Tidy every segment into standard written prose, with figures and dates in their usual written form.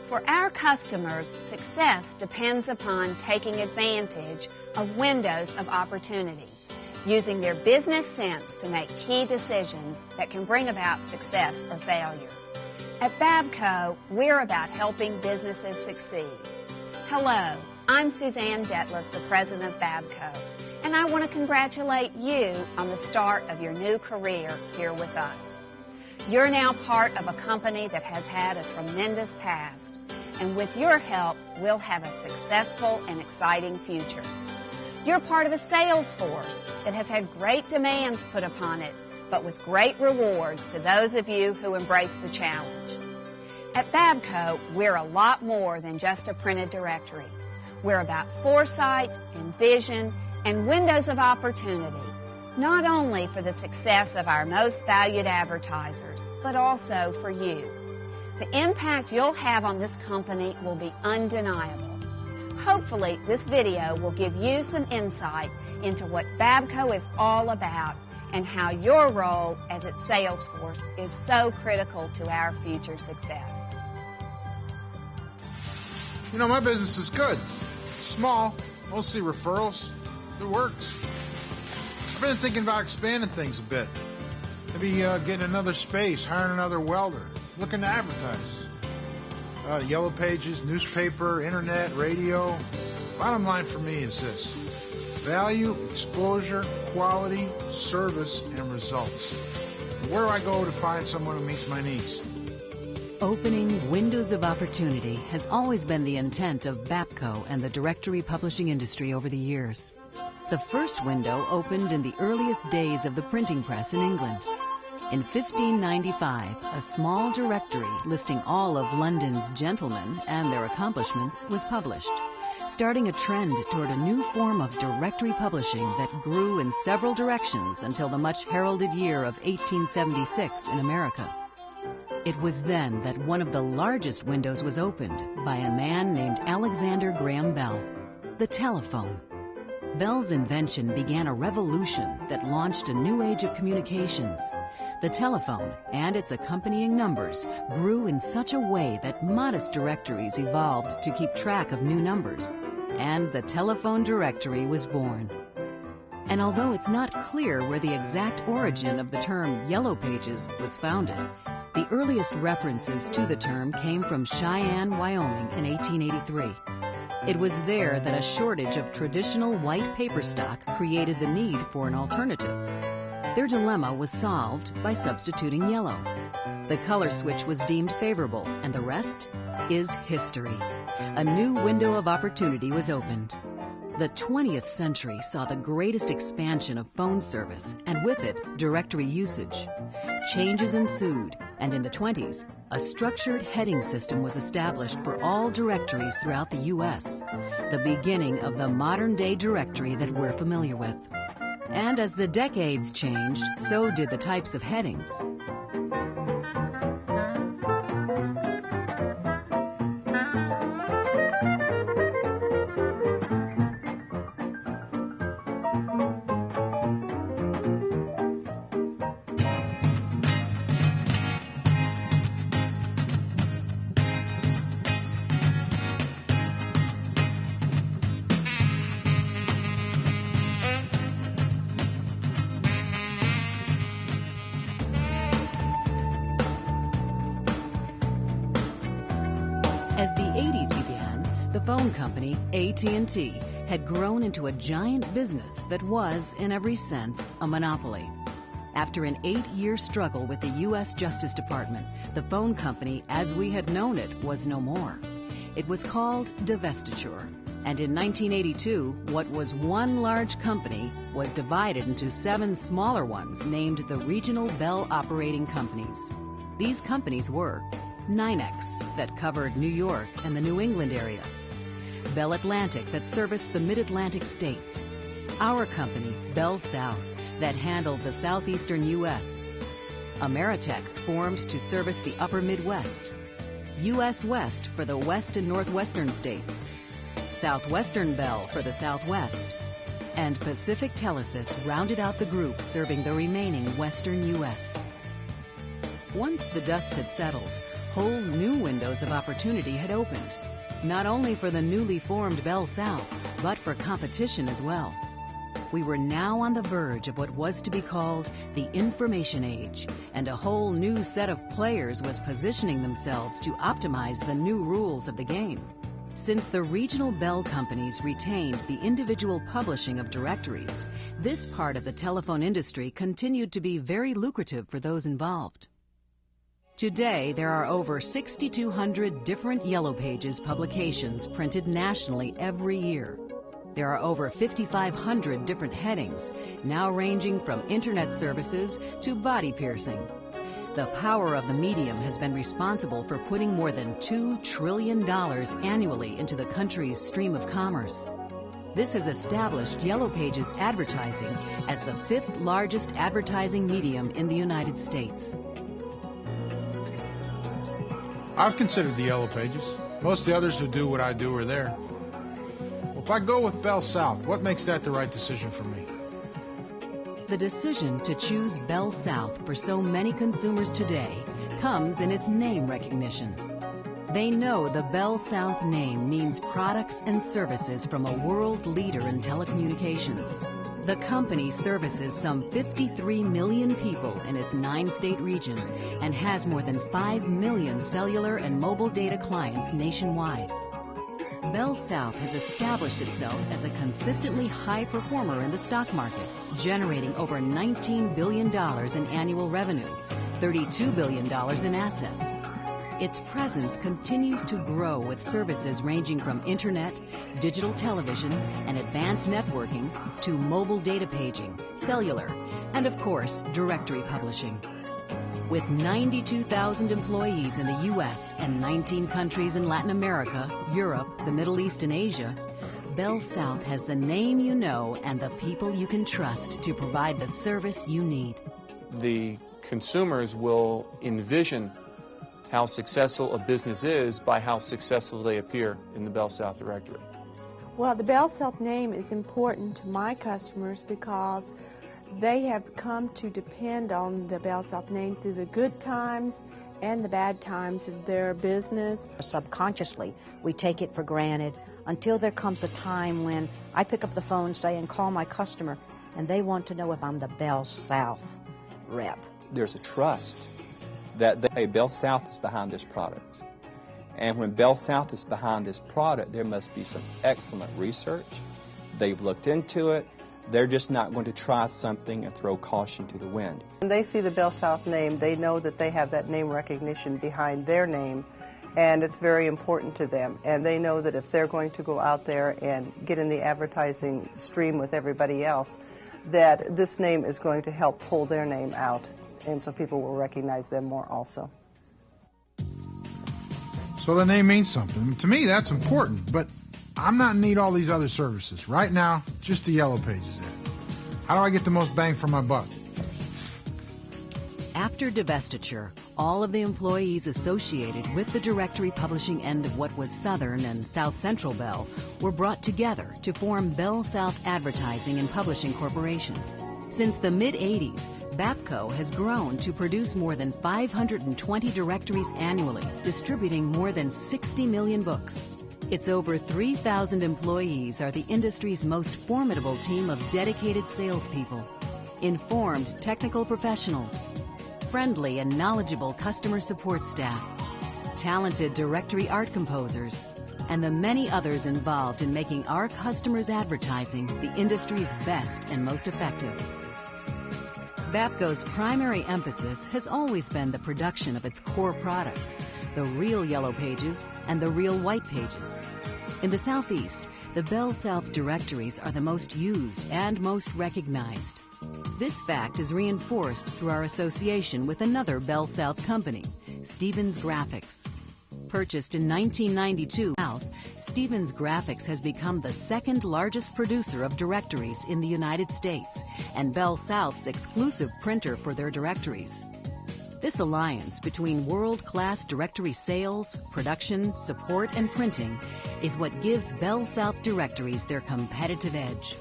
For our customers, success depends upon taking advantage of windows of opportunity, using their business sense to make key decisions that can bring about success or failure. At Babco, we're about helping businesses succeed. Hello, I'm Suzanne Detlefs, the president of Babco, and I want to congratulate you on the start of your new career here with us. You're now part of a company that has had a tremendous past, and with your help, we'll have a successful and exciting future. You're part of a sales force that has had great demands put upon it, but with great rewards to those of you who embrace the challenge. At Babco, we're a lot more than just a printed directory. We're about foresight and vision and windows of opportunity, not only for the success of our most valued advertisers, but also for you. The impact you'll have on this company will be undeniable. Hopefully, this video will give you some insight into what Babco is all about and how your role as its sales force is so critical to our future success. You know, my business is good. It's small, mostly referrals. It works. I've been thinking about expanding things a bit. Maybe getting another space, hiring another welder, looking to advertise. Yellow Pages, newspaper, internet, radio. Bottom line for me is this: value, exposure, quality, service, and results. Where do I go to find someone who meets my needs? Opening windows of opportunity has always been the intent of Babco and the directory publishing industry over the years. The first window opened in the earliest days of the printing press in England. In 1595, a small directory listing all of London's gentlemen and their accomplishments was published, starting a trend toward a new form of directory publishing that grew in several directions until the much heralded year of 1876 in America. It was then that one of the largest windows was opened by a man named Alexander Graham Bell, the telephone. Bell's invention began a revolution that launched a new age of communications. The telephone and its accompanying numbers grew in such a way that modest directories evolved to keep track of new numbers, and the telephone directory was born. And although it's not clear where the exact origin of the term Yellow Pages was founded, the earliest references to the term came from Cheyenne, Wyoming in 1883. It was there that a shortage of traditional white paper stock created the need for an alternative. Their dilemma was solved by substituting yellow. The color switch was deemed favorable, and the rest is history. A new window of opportunity was opened. The 20th century saw the greatest expansion of phone service, and with it, directory usage. Changes ensued, and in the 20s, a structured heading system was established for all directories throughout the U.S., the beginning of the modern-day directory that we're familiar with. And as the decades changed, so did the types of headings. As the 80s began, the phone company, AT&T, had grown into a giant business that was, in every sense, a monopoly. After an 8-year struggle with the U.S. Justice Department, the phone company, as we had known it, was no more. It was called divestiture, and in 1982, what was one large company was divided into 7 smaller ones named the Regional Bell Operating Companies. These companies were NYNEX, that covered New York and the New England area; Bell Atlantic, that serviced the Mid-Atlantic states; our company, Bell South, that handled the southeastern U.S., Ameritech, formed to service the upper Midwest; U.S. West for the west and northwestern states; Southwestern Bell for the Southwest; and Pacific Telesis rounded out the group serving the remaining western U.S. Once the dust had settled, whole new windows of opportunity had opened, not only for the newly formed Bell South, but for competition as well. We were now on the verge of what was to be called the information age, and a whole new set of players was positioning themselves to optimize the new rules of the game. Since the regional Bell companies retained the individual publishing of directories, this part of the telephone industry continued to be very lucrative for those involved. Today, there are over 6,200 different Yellow Pages publications printed nationally every year. There are over 5,500 different headings, now ranging from internet services to body piercing. The power of the medium has been responsible for putting more than $2 trillion annually into the country's stream of commerce. This has established Yellow Pages advertising as the 5th largest advertising medium in the United States. I've considered the Yellow Pages. Most of the others who do what I do are there. Well, if I go with Bell South, what makes that the right decision for me? The decision to choose Bell South for so many consumers today comes in its name recognition. They know the Bell South name means products and services from a world leader in telecommunications. The company services some 53 million people in its 9-state region and has more than 5 million cellular and mobile data clients nationwide. Bell South has established itself as a consistently high performer in the stock market, generating over $19 billion in annual revenue, $32 billion in assets. Its presence continues to grow with services ranging from internet, digital television, and advanced networking to mobile data paging, cellular, and of course, directory publishing. With 92,000 employees in the U.S. and 19 countries in Latin America, Europe, the Middle East, and Asia, Bell South has the name you know and the people you can trust to provide the service you need. The consumers will envision how successful a business is by how successful they appear in the Bell South directory. Well, the Bell South name is important to my customers because they have come to depend on the Bell South name through the good times and the bad times of their business. Subconsciously, we take it for granted until there comes a time when I pick up the phone, say, and call my customer, and they want to know if I'm the Bell South rep. There's a trust that Bell South is behind this product. And when Bell South is behind this product, there must be some excellent research. They've looked into it. They're just not going to try something and throw caution to the wind. When they see the Bell South name, they know that they have that name recognition behind their name, and it's very important to them. And they know that if they're going to go out there and get in the advertising stream with everybody else, that this name is going to help pull their name out, and so people will recognize them more also. So the name means something. To me, that's important, but I'm not in need of all these other services. Right now, just the Yellow Pages ad. How do I get the most bang for my buck? After divestiture, all of the employees associated with the directory publishing end of what was Southern and South Central Bell were brought together to form Bell South Advertising and Publishing Corporation. Since the mid-'80s, BAPCO has grown to produce more than 520 directories annually, distributing more than 60 million books. Its over 3,000 employees are the industry's most formidable team of dedicated salespeople, informed technical professionals, friendly and knowledgeable customer support staff, talented directory art composers, and the many others involved in making our customers' advertising the industry's best and most effective. BAPCO's primary emphasis has always been the production of its core products, the real Yellow Pages and the real White Pages. In the Southeast, the Bell South directories are the most used and most recognized. This fact is reinforced through our association with another Bell South company, Stevens Graphics. Purchased in 1992, Stevens Graphics has become the second largest producer of directories in the United States and Bell South's exclusive printer for their directories. This alliance between world-class directory sales, production, support, and printing is what gives Bell South directories their competitive edge.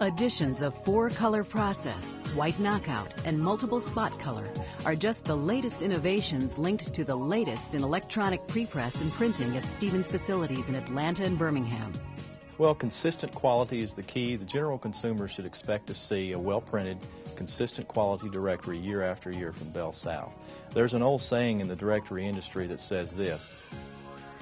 Additions of 4-color process, white knockout, and multiple spot color are just the latest innovations linked to the latest in electronic prepress and printing at Stevens facilities in Atlanta and Birmingham. Well, consistent quality is the key. The general consumer should expect to see a well-printed, consistent quality directory year after year from Bell South. There's an old saying in the directory industry that says this: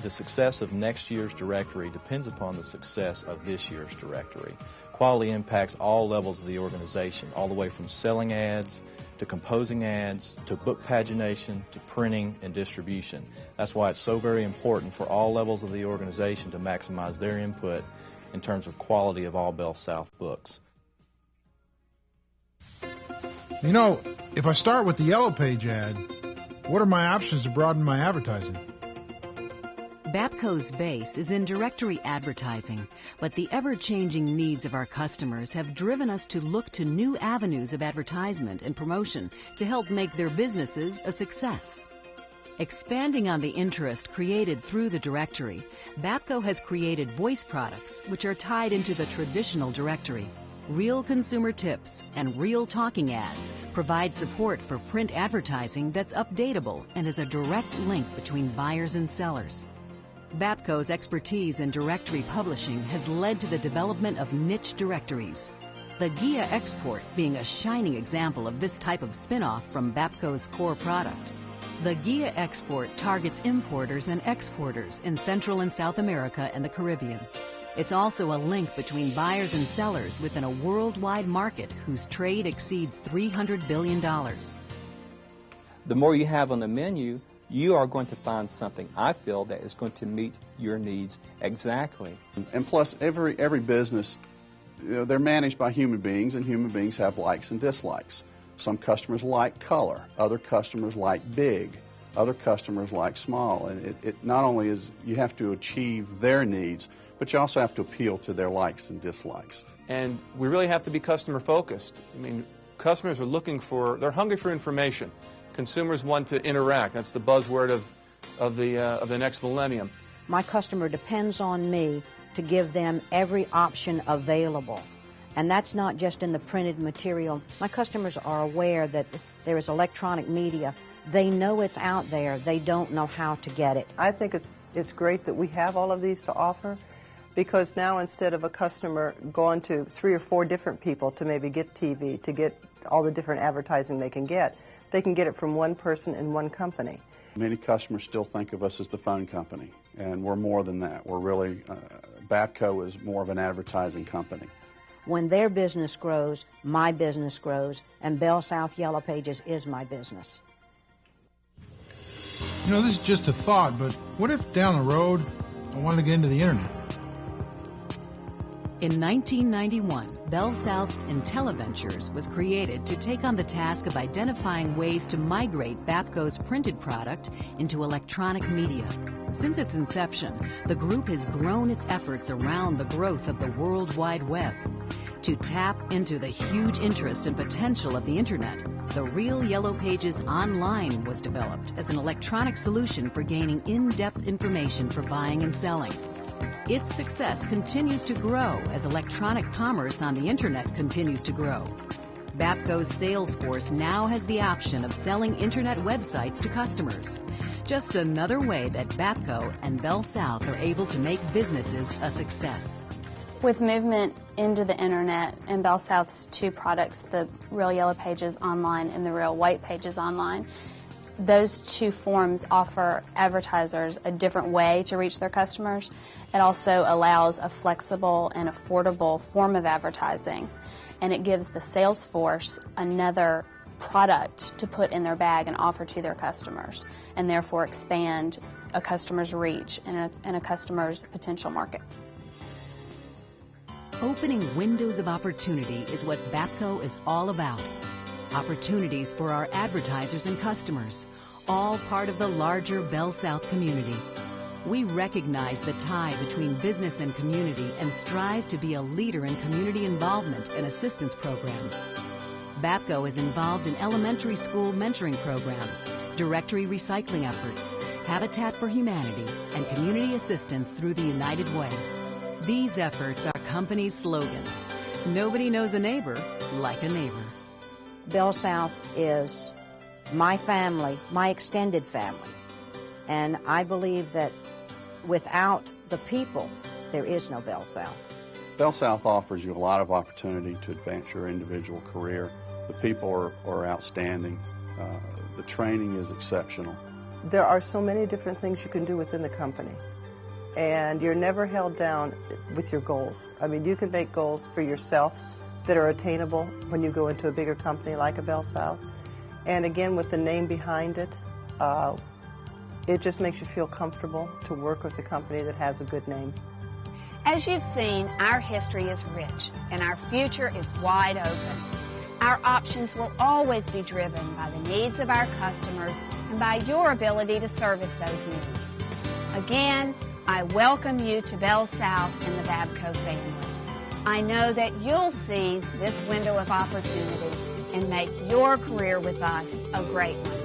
the success of next year's directory depends upon the success of this year's directory. Quality impacts all levels of the organization, all the way from selling ads, to composing ads, to book pagination, to printing and distribution. That's why it's so very important for all levels of the organization to maximize their input in terms of quality of all Bell South books. You know, if I start with the Yellow Page ad, what are my options to broaden my advertising? BAPCO's base is in directory advertising, but the ever-changing needs of our customers have driven us to look to new avenues of advertisement and promotion to help make their businesses a success. Expanding on the interest created through the directory, BAPCO has created voice products which are tied into the traditional directory. Real consumer tips and real talking ads provide support for print advertising that's updatable and has a direct link between buyers and sellers. BAPCO's expertise in directory publishing has led to the development of niche directories. The GIA Export being a shining example of this type of spin-off from BAPCO's core product. The GIA Export targets importers and exporters in Central and South America and the Caribbean. It's also a link between buyers and sellers within a worldwide market whose trade exceeds $300 billion. The more you have on the menu, you are going to find something, I feel, that is going to meet your needs exactly. And plus, every business, they're managed by human beings, and human beings have likes and dislikes. Some customers like color, other customers like big, other customers like small. And it not only is you have to achieve their needs, but you also have to appeal to their likes and dislikes. And we really have to be customer focused. I mean, customers are they're hungry for information. Consumers want to interact. That's the buzzword of the next millennium. My customer depends on me to give them every option available. And that's not just in the printed material. My customers are aware that there is electronic media. They know it's out there. They don't know how to get it. I think it's great that we have all of these to offer, because now instead of a customer going to 3 or 4 different people to maybe get TV, to get all the different advertising they can get it from one person in one company. Many customers still think of us as the phone company, and we're more than that. We're really, BAPCO is more of an advertising company. When their business grows, my business grows, and Bell South Yellow Pages is my business. You know, this is just a thought, but what if down the road I wanted to get into the internet? In 1991, Bell South's IntelliVentures was created to take on the task of identifying ways to migrate BAPCO's printed product into electronic media. Since its inception, the group has grown its efforts around the growth of the World Wide Web. To tap into the huge interest and potential of the Internet, the Real Yellow Pages Online was developed as an electronic solution for gaining in-depth information for buying and selling. Its success continues to grow as electronic commerce on the Internet continues to grow. BAPCO's sales force now has the option of selling Internet websites to customers. Just another way that BAPCO and Bell South are able to make businesses a success. With movement into the Internet and Bell South's 2 products, the Real Yellow Pages Online and the Real White Pages Online, those 2 forms offer advertisers a different way to reach their customers. It also allows a flexible and affordable form of advertising, and it gives the sales force another product to put in their bag and offer to their customers, and therefore expand a customer's reach and a customer's potential market. Opening windows of opportunity is what BAPCO is all about. Opportunities for our advertisers and customers, all part of the larger Bell South community. We recognize the tie between business and community and strive to be a leader in community involvement and assistance programs. BAPCO is involved in elementary school mentoring programs, directory recycling efforts, Habitat for Humanity, and community assistance through the United Way. These efforts are company's slogan. Nobody knows a neighbor like a neighbor. Bell South is my family, my extended family. And I believe that without the people, there is no Bell South. Bell South offers you a lot of opportunity to advance your individual career. The people are outstanding. The training is exceptional. There are so many different things you can do within the company, and you're never held down with your goals. I mean, you can make goals for yourself that are attainable when you go into a bigger company like a Bell South. And again, with the name behind it, it just makes you feel comfortable to work with a company that has a good name. As you've seen, our history is rich and our future is wide open. Our options will always be driven by the needs of our customers and by your ability to service those needs. Again, I welcome you to Bell South and the Babco family. I know that you'll seize this window of opportunity and make your career with us a great one.